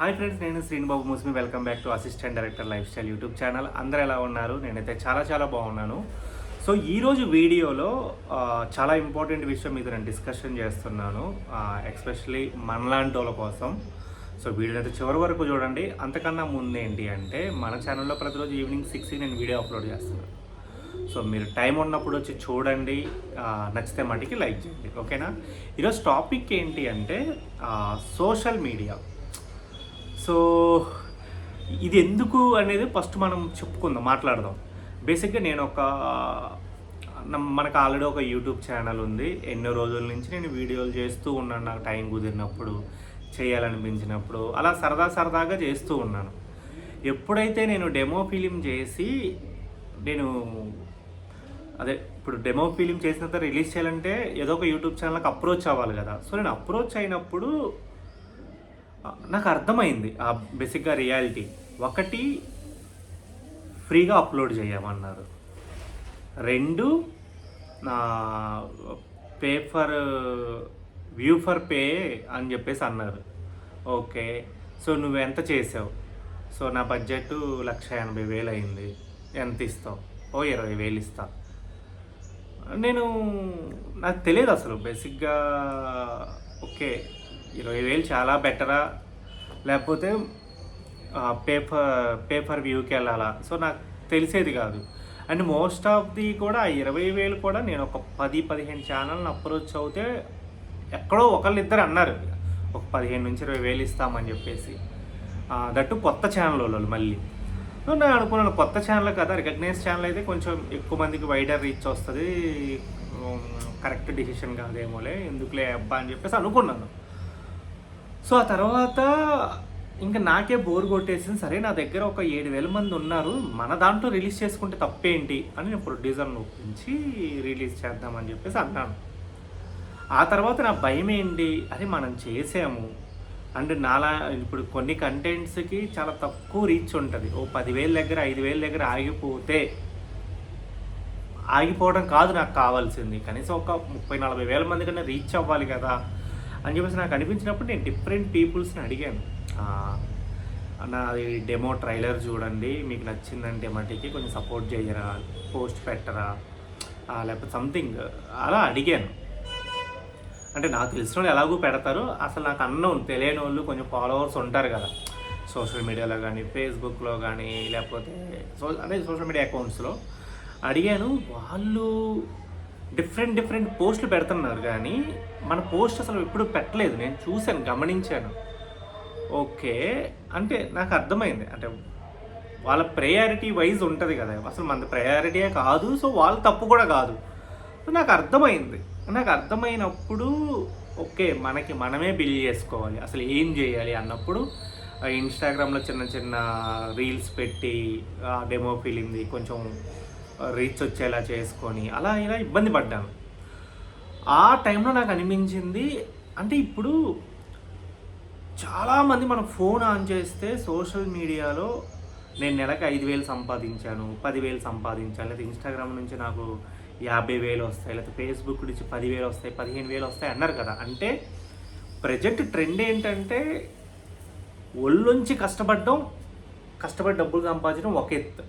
Hi friends, నేను Srinibabu Musmi. Welcome back to assistant director lifestyle YouTube channel. అందరూ ఎలా ఉన్నారు? నేనైతే చాలా బాగున్నాను. సో ఈరోజు వీడియోలో చాలా ఇంపార్టెంట్ విషయం మీద నేను డిస్కషన్ చేస్తున్నాను, ఎస్పెషలీ మనలాంటి వాళ్ళ కోసం. సో వీడియో అయితే చివరి వరకు చూడండి. అంతకన్నా ముందు ఏంటి అంటే, మన ఛానల్లో ప్రతిరోజు ఈవినింగ్ 6కి నేను వీడియో అప్లోడ్ చేస్తున్నాను. సో మీరు టైం ఉన్నప్పుడు వచ్చి చూడండి, నచ్చితే మటుకి లైక్ చేయండి, ఓకేనా? ఈరోజు టాపిక్ ఏంటి అంటే సోషల్ మీడియా. సో ఇది ఎందుకు అనేది ఫస్ట్ మనం చెప్పుకుందాం, మాట్లాడదాం. బేసిక్గా నేను మనకు ఆల్రెడీ ఒక యూట్యూబ్ ఛానల్ ఉంది. ఎన్నో రోజుల నుంచి నేను వీడియోలు చేస్తూ ఉన్నాను, నాకు టైం కుదిరినప్పుడు, చేయాలనిపించినప్పుడు అలా సరదాగా చేస్తూ ఉన్నాను. ఎప్పుడైతే నేను డెమో ఫిలిం చేసి ఇప్పుడు డెమో ఫిలిం చేసిన తర్వాత రిలీజ్ చేయాలంటే ఏదో ఒక యూట్యూబ్ ఛానల్కి అప్రోచ్ అవ్వాలి కదా. సో నేను అప్రోచ్ అయినప్పుడు నాకు అర్థమైంది బేసిక్గా రియాలిటీ. ఒకటి, ఫ్రీగా అప్లోడ్ చేయమన్నారు. 2, pay for view for pay అని చెప్పేసి అన్నారు. ఓకే, సో నువ్వు ఎంత చేసావు? సో నా బడ్జెట్ 1,80,000 అయింది. ఎంత ఇస్తావు? 20,000 ఇస్తా. నాకు తెలియదు అసలు బేసిక్గా. ఓకే, 20,000 చాలా బెటరా, లేకపోతే పేపర్ వ్యూకి వెళ్ళాలా? సో నాకు తెలిసేది కాదు. అండ్ మోస్ట్ ఆఫ్ ది కూడా 20,000 కూడా నేను ఒక 10-15 ఛానల్ని అప్రోచ్ అవుతే ఎక్కడో ఒకళ్ళిద్దరు అన్నారు ఒక 15,000-20,000 ఇస్తామని చెప్పేసి. దట్టు కొత్త ఛానల్ వాళ్ళు మళ్ళీ. సో నేను అనుకున్నాను, కొత్త ఛానల్ కదా, రికగ్నైజ్ ఛానల్ అయితే కొంచెం ఎక్కువ మందికి వైడర్ రీచ్ వస్తుంది, కరెక్ట్ డిసిషన్ కాదేమోలే, ఎందుకులే అబ్బా అని చెప్పేసి అనుకున్నాను. సో ఆ తర్వాత ఇంకా నాకే బోర్ కొట్టేసింది. సరే, నా దగ్గర ఒక 7,000 మంది ఉన్నారు, మన దాంట్లో రిలీజ్ చేసుకుంటే తప్పేంటి అని నేను ప్రొడ్యూసర్ని ఒప్పించి రిలీజ్ చేద్దామని చెప్పేసి అన్నాను. ఆ తర్వాత నా భయం ఏంటి, అది మనం చేసాము అంటే ఇప్పుడు కొన్ని కంటెంట్స్కి చాలా తక్కువ రీచ్ ఉంటుంది. 10,000 దగ్గర 5,000 దగ్గర ఆగిపోవడం కాదు నాకు కావాల్సింది, కనీసం ఒక 30-40,000 మంది కన్నా రీచ్ అవ్వాలి కదా అని చెప్పేసి నాకు అనిపించినప్పుడు నేను డిఫరెంట్ పీపుల్స్ని అడిగాను. నాది డెమో ట్రైలర్ చూడండి, మీకు నచ్చిందంటే మటుకి కొంచెం సపోర్ట్ చేయరా, పోస్ట్ పెట్టరా, లేకపోతే సంథింగ్ అలా అడిగాను. అంటే నాకు తెలిసిన వాళ్ళు ఎలాగూ పెడతారు, అసలు నాకు తెలియని వాళ్ళు కొంచెం ఫాలోవర్స్ ఉంటారు కదా సోషల్ మీడియాలో కానీ, ఫేస్బుక్లో కానీ, లేకపోతే సోషల్ మీడియా అకౌంట్స్లో అడిగాను. వాళ్ళు డిఫరెంట్ పోస్టులు పెడుతున్నారు, కానీ మన పోస్ట్ అసలు ఎప్పుడు పెట్టలేదు. నేను చూశాను, గమనించాను. ఓకే, అంటే నాకు అర్థమైంది, అంటే వాళ్ళ ప్రయారిటీ వైజ్ ఉంటుంది కదా, అసలు మన ప్రయారిటీయే కాదు, సో వాళ్ళ తప్పు కూడా కాదు. సో నాకు అర్థమైనప్పుడు ఓకే, మనమే బిల్డ్ చేసుకోవాలి, అసలు ఏం చేయాలి అన్నప్పుడు ఇన్స్టాగ్రామ్లో చిన్న రీల్స్ పెట్టి డెమో ఫిలింది కొంచెం రీచ్ వచ్చేలా చేసుకొని అలా ఇలా ఇబ్బంది పడ్డాను. ఆ టైంలో నాకు అనిపించింది, అంటే ఇప్పుడు చాలామంది మనం ఫోన్ ఆన్ చేస్తే సోషల్ మీడియాలో నేను నెలకు 5,000 సంపాదించాను, 10,000 సంపాదించాను, లేదా ఇన్స్టాగ్రామ్ నుంచి నాకు 50,000 వస్తాయి, లేకపోతే ఫేస్బుక్ నుంచి 10,000 వస్తాయి, 15,000 వస్తాయి అన్నారు కదా. అంటే ప్రజెంట్ ట్రెండ్ ఏంటంటే, ఒళ్ళొంచి కష్టపడి డబ్బులు సంపాదించడం ఒక ఎత్తు,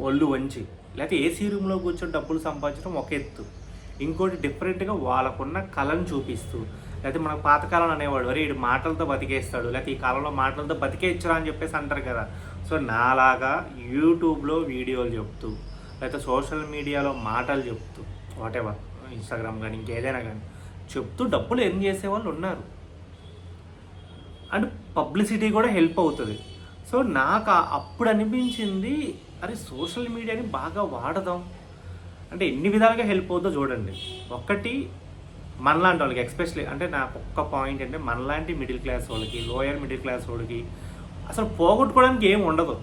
ఒళ్ళు వంచి, లేకపోతే ఏసీ రూమ్లో కూర్చొని డబ్బులు సంపాదించడం ఒక ఎత్తు. ఇంకోటి డిఫరెంట్గా వాళ్ళకున్న కళను చూపిస్తూ, లేకపోతే మనకు పాతకాలం అనేవాడు, వరే వీడు మాటలతో బతికేస్తాడు, లేకపోతే ఈ కాలంలో మాటలతో బతికేయచ్చురా అని చెప్పేసి అంటారు కదా. సో నాలాగా యూట్యూబ్లో వీడియోలు చెప్తూ, లేకపోతే సోషల్ మీడియాలో మాటలు చెప్తూ, వాటెవర్, ఇన్స్టాగ్రామ్ కానీ ఇంకేదైనా కానీ చెప్తూ డబ్బులు ఎర్న్ చేసేవాళ్ళు ఉన్నారు. అండ్ పబ్లిసిటీ కూడా హెల్ప్ అవుతుంది. సో నాకు అప్పుడు అనిపించింది, అరే సోషల్ మీడియాని బాగా వాడదాం, అంటే ఎన్ని విధాలుగా హెల్ప్ అవుతుందో చూడండి. ఒకటి, మనలాంటి వాళ్ళకి ఎస్పెషల్లీ, అంటే నాకు ఒక్క పాయింట్ అంటే, మనలాంటి మిడిల్ క్లాస్ వాళ్ళకి, లోయర్ మిడిల్ క్లాస్ వాళ్ళకి అసలు పోగొట్టుకోవడానికి ఏం ఉండదు,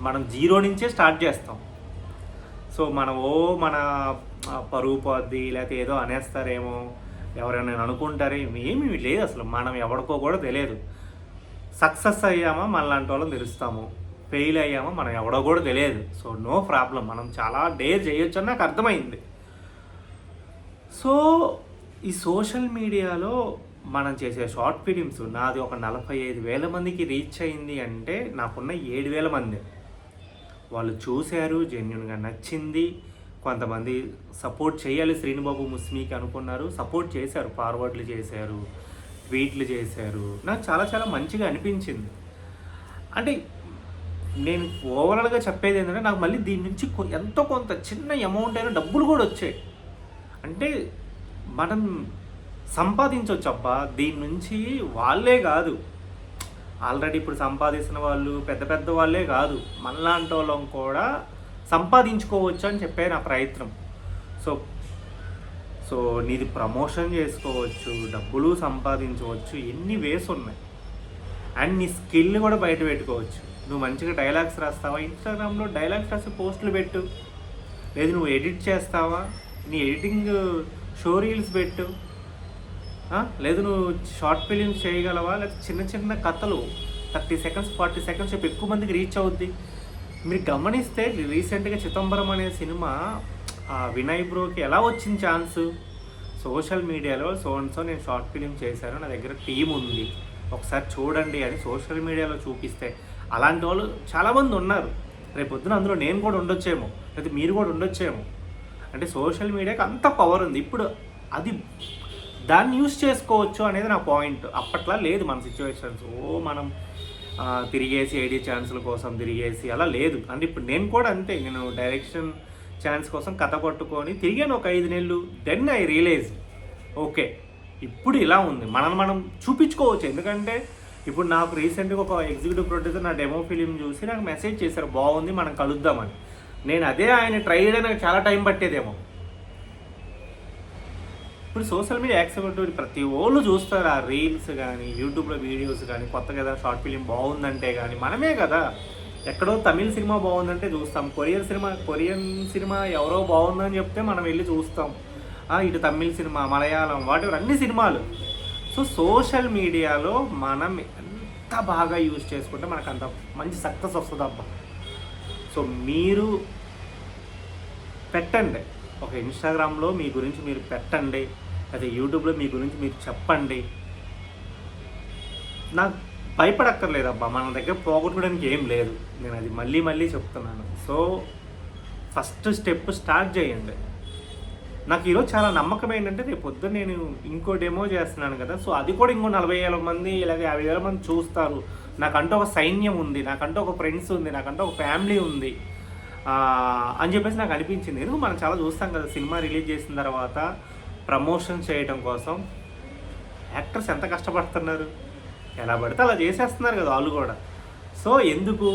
మనం 0 నుంచే స్టార్ట్ చేస్తాం. సో మన పరువు పోద్ది, లేకపోతే ఏదో అనేస్తారేమో, ఎవరైనా అనుకుంటారే, ఏమీ లేదు, అసలు మనం ఎవరికో కూడా తెలియదు. సక్సెస్ అయ్యామా మనలాంటి వాళ్ళని తెలుస్తాము, ఫెయిల్ అయ్యామా మనం ఎవడో కూడా తెలియదు. సో నో ప్రాబ్లం, మనం చాలా డేర్ చేయొచ్చు అని నాకు అర్థమైంది. సో ఈ సోషల్ మీడియాలో మనం చేసే షార్ట్ ఫిలిమ్స్ నాది ఒక 45,000 మందికి రీచ్ అయింది అంటే నాకున్న 7,000 మంది వాళ్ళు చూశారు, జెన్యున్గా నచ్చింది. కొంతమంది సపోర్ట్ చేయాలి శ్రీనుబాబు ముస్మికి అనుకున్నారు, సపోర్ట్ చేశారు, ఫార్వర్డ్లు చేశారు, ట్వీట్లు చేశారు. నాకు చాలా చాలా మంచిగా అనిపించింది. అంటే నేను ఓవరాల్గా చెప్పేది ఏంటంటే నాకు మళ్ళీ దీని నుంచి ఎంతో కొంత చిన్న అమౌంట్ అయినా డబ్బులు కూడా వచ్చాయి. అంటే మనం సంపాదించవచ్చు అబ్బా దీని నుంచి. వాళ్ళే కాదు, ఆల్రెడీ ఇప్పుడు సంపాదిస్తున్న వాళ్ళు పెద్ద పెద్ద వాళ్ళే కాదు, మనలాంటి వాళ్ళం కూడా సంపాదించుకోవచ్చు అని చెప్పే నా ప్రయత్నం. సో సో నీది ప్రమోషన్ చేసుకోవచ్చు, డబ్బులు సంపాదించవచ్చు, ఎన్ని వేస్ ఉన్నాయి. అండ్ నీ స్కిల్ని కూడా బయట పెట్టుకోవచ్చు. నువ్వు మంచిగా డైలాగ్స్ రాస్తావా, ఇన్స్టాగ్రామ్లో డైలాగ్స్ రాసి పోస్టులు పెట్టు. లేదు నువ్వు ఎడిట్ చేస్తావా, నీ ఎడిటింగ్ షో రీల్స్ పెట్టు. లేదు నువ్వు షార్ట్ ఫిలిమ్స్ చేయగలవా, లేకపోతే చిన్న చిన్న కథలు 30 సెకండ్స్ 40 సెకండ్స్ చెప్పి ఎక్కువ మందికి రీచ్ అవుద్ది. మీరు గమనిస్తే రీసెంట్గా చిదంబరం అనే సినిమా వినయ్ బ్రోకి ఎలా వచ్చింది ఛాన్స్? సోషల్ మీడియాలో సో నేను షార్ట్ ఫిలిం చేశాను, నా దగ్గర టీం ఉంది, ఒకసారి చూడండి అని సోషల్ మీడియాలో చూపిస్తే అలాంటి వాళ్ళు చాలామంది ఉన్నారు. రేపొద్దున అందులో నేను కూడా ఉండొచ్చేమో, లేకపోతే మీరు కూడా ఉండొచ్చేమో. అంటే సోషల్ మీడియాకి అంత పవర్ ఉంది. ఇప్పుడు అది దాన్ని యూస్ చేసుకోవచ్చు అనేది నా పాయింట్. అప్పట్లా లేదు మన సిచ్యువేషన్స్. మనం తిరిగేసి ఐడి ఛాన్సుల కోసం తిరిగేసి అలా లేదు. అంటే ఇప్పుడు నేను కూడా అంతే, నేను డైరెక్షన్ ఛాన్స్ కోసం కథ పట్టుకొని తిరిగాను ఒక 5 నెలలు. దెన్ ఐ రియలైజ్ ఓకే ఇప్పుడు ఇలా ఉంది, మనం చూపించుకోవచ్చు. ఎందుకంటే ఇప్పుడు నాకు రీసెంట్గా ఒక ఎగ్జిక్యూటివ్ ప్రొడ్యూసర్ నా డెమో ఫిలిం చూసి నాకు మెసేజ్ చేశారు, బాగుంది మనం కలుద్దామని. నేను అదే ఆయన ట్రై చేయడానికి చాలా టైం పట్టేదేమో. ఇప్పుడు సోషల్ మీడియా యాక్సెప్ట్ ప్రతి వాళ్ళు చూస్తారు, ఆ రీల్స్ కానీ యూట్యూబ్లో వీడియోస్ కానీ, కొత్తగా ఏదైనా షార్ట్ ఫిలిం బాగుందంటే కానీ మనమే కదా. ఎక్కడో తమిళ సినిమా బాగుందంటే చూస్తాం, కొరియన్ సినిమా ఎవరో బాగుందని చెప్తే మనం వెళ్ళి చూస్తాం. ఇటు తమిళ సినిమా, మలయాళం, వాటి అన్ని సినిమాలు. సో సోషల్ మీడియాలో మనం ఎంత బాగా యూజ్ చేసుకుంటే మనకు అంత మంచి సక్సెస్ వస్తుంది అబ్బా. సో మీరు పెట్టండి, ఒక ఇన్స్టాగ్రామ్లో మీ గురించి మీరు పెట్టండి, అదే యూట్యూబ్లో మీ గురించి మీరు చెప్పండి. నాకు భయపడక్కర్లేదబ్బా, మన దగ్గర పోగొట్టుకోవడానికి ఏం లేదు. నేను అది మళ్ళీ చెప్తున్నాను. సో ఫస్ట్ స్టెప్ స్టార్ట్ చేయండి. నాకు ఈరోజు చాలా నమ్మకం ఏంటంటే రేపు పొద్దున్న నేను ఇంకో డెమో చేస్తున్నాను కదా, సో అది కూడా ఇంకో 40,000 మంది లేదా 50,000 మంది చూస్తారు. నాకంటూ ఒక సైన్యం ఉంది, నాకంటూ ఒక ఫ్రెండ్స్ ఉంది, నాకంటూ ఒక ఫ్యామిలీ ఉంది అని చెప్పేసి నాకు అనిపించింది. ఎందుకు మనం చాలా చూస్తాం కదా, సినిమా రిలీజ్ చేసిన తర్వాత ప్రమోషన్ చేయడం కోసం యాక్టర్స్ ఎంత కష్టపడుతున్నారు, ఎలా పడితే అలా చేసేస్తున్నారు కదా వాళ్ళు కూడా. సో ఎందుకు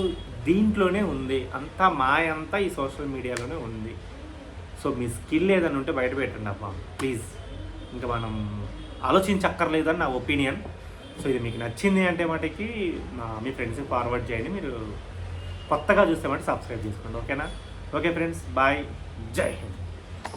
దీంట్లోనే ఉంది అంతా, మాయంతా ఈ సోషల్ మీడియాలోనే ఉంది. సో మీ స్కిల్ ఏదైనా ఉంటే బయట పెట్టండి అబ్బా ప్లీజ్. ఇంకా మనం ఆలోచించక్కర్లేదని నా ఒపీనియన్. సో ఇది మీకు నచ్చింది అంటే మటుకి మీ ఫ్రెండ్స్కి ఫార్వర్డ్ చేయండి. మీరు కొత్తగా చూస్తే మటు సబ్స్క్రైబ్ చేసుకోండి, ఓకేనా? ఓకే ఫ్రెండ్స్, బాయ్, జై హింద్.